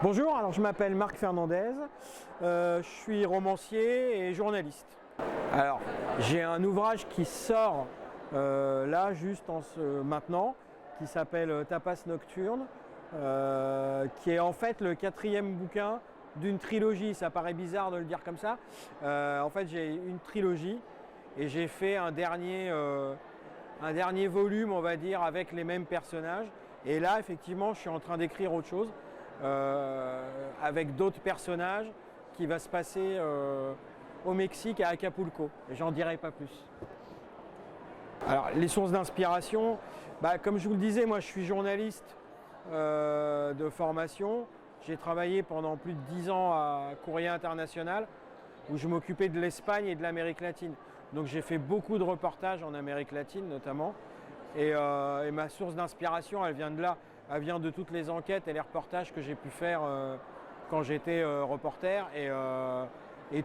Bonjour, alors je m'appelle Marc Fernandez, je suis romancier et journaliste. Alors j'ai un ouvrage qui sort là juste maintenant, qui s'appelle Tapas Nocturne, qui est en fait le 4e bouquin d'une trilogie. Ça paraît bizarre de le dire comme ça. En fait j'ai une trilogie et j'ai fait un dernier volume, on va dire, avec les mêmes personnages. Et là effectivement je suis en train d'écrire autre chose. Avec d'autres personnages qui va se passer au Mexique à Acapulco. Et j'en dirai pas plus. Alors les sources d'inspiration, comme je vous le disais, moi je suis journaliste de formation. J'ai travaillé pendant plus de 10 ans à Courrier International où je m'occupais de l'Espagne et de l'Amérique latine. Donc j'ai fait beaucoup de reportages en Amérique latine notamment. Et ma source d'inspiration, elle vient de là. Elle vient de toutes les enquêtes et les reportages que j'ai pu faire quand j'étais reporter. Et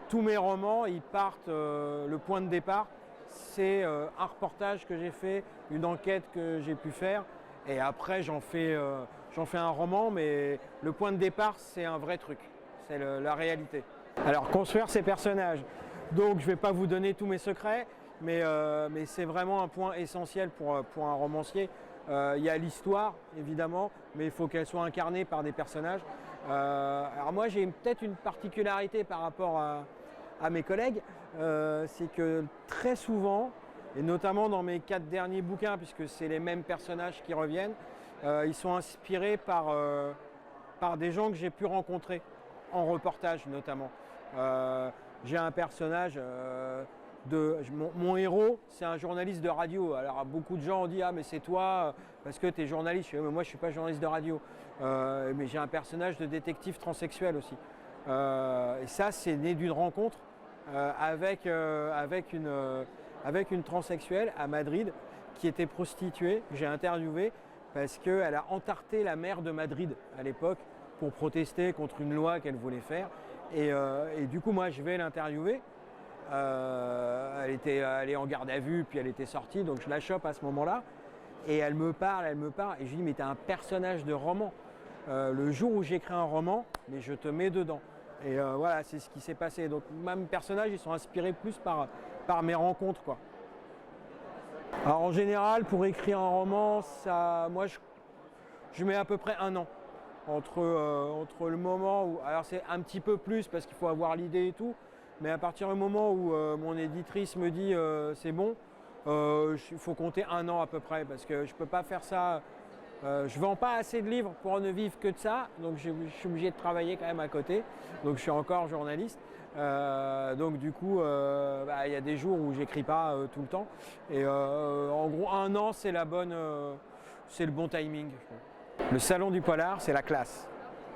tous mes romans, ils partent, le point de départ, c'est un reportage que j'ai fait, une enquête que j'ai pu faire. Et après, j'en fais un roman, mais le point de départ, c'est un vrai truc. C'est la réalité. Alors, construire ces personnages. Donc, je ne vais pas vous donner tous mes secrets, mais c'est vraiment un point essentiel pour un romancier. Il y a l'histoire, évidemment, mais il faut qu'elle soit incarnée par des personnages. Alors moi, j'ai peut-être une particularité par rapport à mes collègues, c'est que très souvent, et notamment dans mes 4 derniers bouquins, puisque c'est les mêmes personnages qui reviennent, ils sont inspirés par des gens que j'ai pu rencontrer, en reportage notamment. J'ai un personnage... Mon héros, c'est un journaliste de radio. Alors beaucoup de gens ont dit « Ah mais c'est toi parce que tu es journaliste ». Je dis « Mais moi je ne suis pas journaliste de radio. Mais j'ai un personnage de détective transsexuel aussi. Et ça c'est né d'une rencontre avec une transsexuelle à Madrid qui était prostituée, que j'ai interviewée parce qu'elle a entarté la maire de Madrid à l'époque pour protester contre une loi qu'elle voulait faire. Et du coup moi je vais l'interviewer. Elle est en garde à vue, puis elle était sortie, donc je la chope à ce moment-là. Et elle me parle, et je lui dis, mais t'es un personnage de roman. Le jour où j'écris un roman, mais je te mets dedans. Et voilà, c'est ce qui s'est passé. Donc mes personnages, ils sont inspirés plus par mes rencontres, quoi. Alors en général, pour écrire un roman, moi je mets à peu près 1 an. Entre le moment où... Alors c'est un petit peu plus, parce qu'il faut avoir l'idée et tout. Mais à partir du moment où mon éditrice me dit c'est bon, il faut compter 1 an à peu près parce que je ne peux pas faire ça. Je ne vends pas assez de livres pour ne vivre que de ça, donc je suis obligé de travailler quand même à côté. Donc je suis encore journaliste. Donc du coup, il y a des jours où j'écris pas tout le temps. Et en gros, 1 an, c'est le bon timing. Le salon du polar, c'est la classe.